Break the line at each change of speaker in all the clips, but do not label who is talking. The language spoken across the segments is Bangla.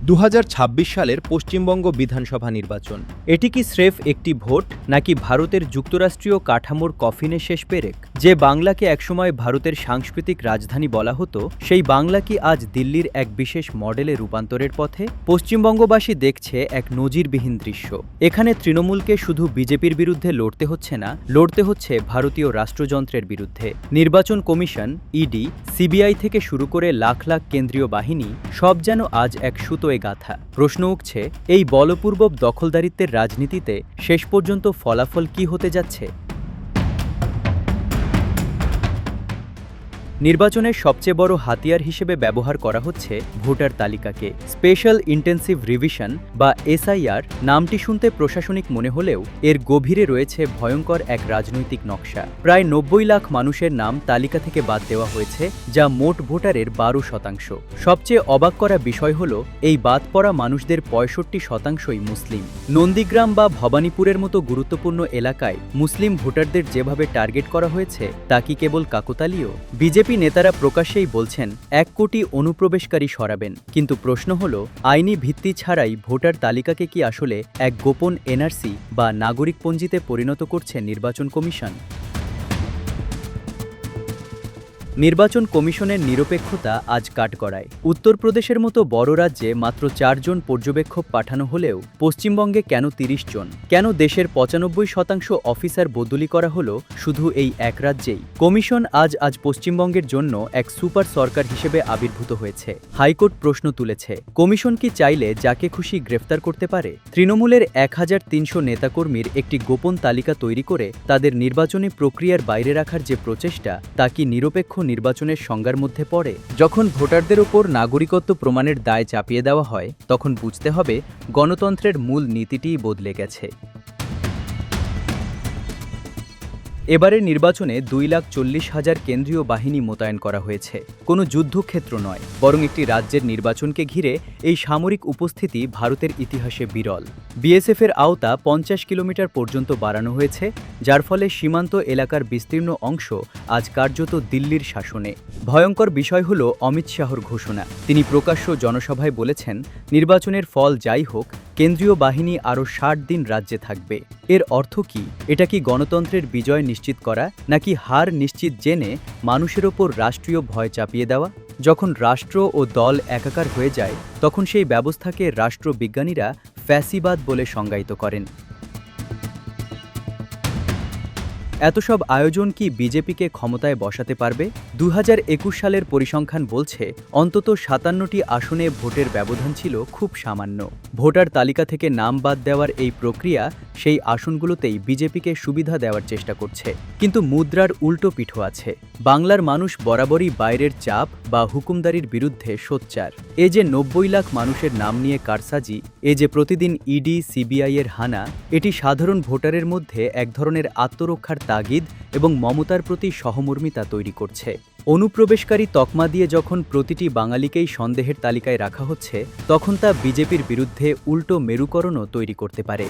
2026 সালের পশ্চিমবঙ্গ বিধানসভা নির্বাচন। এটি কি স্রেফ একটি ভোট, নাকি ভারতের যুক্তরাষ্ট্রীয় কাঠামোর কফিনে শেষ পেরেক? যে বাংলাকে একসময় ভারতের সাংস্কৃতিক রাজধানী বলা হতো, সেই বাংলা কি আজ দিল্লির এক বিশেষ মডেলে রূপান্তরের পথে? পশ্চিমবঙ্গবাসী দেখছে এক নজিরবিহীন দৃশ্য। এখানে তৃণমূলকে শুধু বিজেপির বিরুদ্ধে লড়তে হচ্ছে না, লড়তে হচ্ছে ভারতীয় রাষ্ট্রযন্ত্রের বিরুদ্ধে। নির্বাচন কমিশন, ইডি, সিবিআই থেকে শুরু করে লাখ লাখ কেন্দ্রীয় বাহিনী, সব যেন আজ এক সুতোয় গাথা। প্রশ্ন উঠছে, এই বলপূর্বক দখলদারিত্বের রাজনীতিতে শেষ পর্যন্ত ফলাফল কি হতে যাচ্ছে? নির্বাচনের সবচেয়ে বড় হাতিয়ার হিসেবে ব্যবহার করা হচ্ছে ভোটার তালিকাকে। স্পেশাল ইন্টেন্সিভ রিভিশন বা এসআইআর নামটি শুনতে প্রশাসনিক মনে হলেও এর গভীরে রয়েছে ভয়ঙ্কর এক রাজনৈতিক নকশা। প্রায় 90 লাখ মানুষের নাম তালিকা থেকে বাদ দেওয়া হয়েছে, যা মোট ভোটারের 12%। সবচেয়ে অবাক করা বিষয় হল, এই বাদ পড়া মানুষদের 65%ই মুসলিম। নন্দীগ্রাম বা ভবানীপুরের মতো গুরুত্বপূর্ণ এলাকায় মুসলিম ভোটারদের যেভাবে টার্গেট করা হয়েছে, তা কি কেবল কাকতালীয়? বিজেপি নেতারা প্রকাশ্যেই বলছেন 1 কোটি অনুপ্রবেশকারী সরাবেন, কিন্তু প্রশ্ন হল, আইনি ভিত্তি ছাড়াই ভোটার তালিকাকে কি আসলে এক গোপন এনআরসি বা নাগরিকপঞ্জিতে পরিণত করছে নির্বাচন কমিশন? নির্বাচন কমিশনের নিরপেক্ষতা আজ কাঠগড়ায়। উত্তরপ্রদেশের মতো বড় রাজ্যে মাত্র 4 জন পর্যবেক্ষক পাঠানো হলেও পশ্চিমবঙ্গে কেন 30 জন? কেন দেশের 95% অফিসার বদলি করা হলো শুধু এই এক রাজ্যেই? কমিশন আজ পশ্চিমবঙ্গের জন্য এক সুপার সরকার হিসেবে আবির্ভূত হয়েছে। হাইকোর্ট প্রশ্ন তুলেছে, কমিশন কি চাইলে যাকে খুশি গ্রেফতার করতে পারে? তৃণমূলের 1300 নেতাকর্মীর একটি গোপন তালিকা তৈরি করে তাদের নির্বাচনী প্রক্রিয়ার বাইরে রাখার যে প্রচেষ্টা, তা কি নিরপেক্ষ নির্বাচনের সংজ্ঞার মধ্যে পড়ে? যখন ভোটারদের ওপর নাগরিকত্ব প্রমাণের দায় চাপিয়ে দেওয়া হয়, তখন বুঝতে হবে গণতন্ত্রের মূল নীতিটিই বদলে গেছে। এবারের নির্বাচনে 2,40,000 কেন্দ্রীয় বাহিনী মোতায়েন করা হয়েছে। কোনো যুদ্ধক্ষেত্র নয়, বরং একটি রাজ্যের নির্বাচনকে ঘিরে এই সামরিক উপস্থিতি ভারতের ইতিহাসে বিরল। বিএসএফের আওতা 50 কিলোমিটার পর্যন্ত বাড়ানো হয়েছে, যার ফলে সীমান্ত এলাকার বিস্তীর্ণ অংশ আজ কার্যত দিল্লির শাসনে। ভয়ঙ্কর বিষয় হল অমিত শাহর ঘোষণা। তিনি প্রকাশ্য জনসভায় বলেছেন, নির্বাচনের ফল যাই হোক, কেন্দ্রীয় বাহিনী আরও 60 দিন রাজ্যে থাকবে। এর অর্থ কি? এটা কি গণতন্ত্রের বিজয় নিশ্চিত করা, নাকি হার নিশ্চিত জেনে মানুষের ওপর রাষ্ট্রীয় ভয় চাপিয়ে দেওয়া? যখন রাষ্ট্র ও দল একাকার হয়ে যায়, তখন সেই ব্যবস্থাকে রাষ্ট্রবিজ্ঞানীরা ফ্যাসিবাদ বলে সংজ্ঞায়িত করেন। এত সব আয়োজন কি বিজেপিকে ক্ষমতায় বসাতে পারবে? 2021 সালের পরিসংখ্যান বলছে, অন্তত 57টি আসনে ভোটের ব্যবধান ছিল খুব সামান্য। ভোটার তালিকা থেকে নাম বাদ দেওয়ার এই প্রক্রিয়া সেই আসনগুলোতেই বিজেপিকে সুবিধা দেওয়ার চেষ্টা করছে। কিন্তু মুদ্রার উল্টো পিঠও আছে। বাংলার মানুষ বরাবরই বাইরের চাপ বা হুকুমদারির বিরুদ্ধে সোচ্চার। এ যে 90 লাখ মানুষের নাম নিয়ে কারসাজি, এ যে প্রতিদিন ইডি সিবিআই এর হানা, এটি সাধারণ ভোটারের মধ্যে এক ধরনের আত্মরক্ষার তাগিদ এবং মমতার প্রতি সহমর্মিতা তৈরি করছে। অনুপ্রবেশকারী তকমা দিয়ে যখন প্রতিটি বাঙালিকেই সন্দেহের তালিকায় রাখা হচ্ছে, তখন তা বিজেপির বিরুদ্ধে উল্টো মেরুকরণও তৈরি করতে পারে।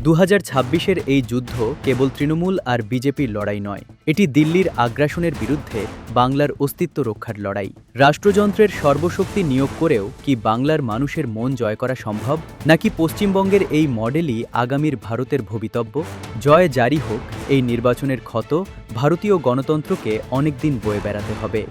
2026-এর এই যুদ্ধ কেবল তৃণমূল আর বিজেপির লড়াই নয়, এটি দিল্লির আগ্রাসনের বিরুদ্ধে বাংলার অস্তিত্ব রক্ষার লড়াই। রাষ্ট্রযন্ত্রের সর্বশক্তি নিয়োগ করেও কি বাংলার মানুষের মন জয় করা সম্ভব, নাকি পশ্চিমবঙ্গের এই মডেলই আগামীর ভারতের ভবিতব্য? জয় জারি হোক, এই নির্বাচনের ক্ষত ভারতীয় গণতন্ত্রকে অনেকদিন বয়ে বেড়াতে হবে।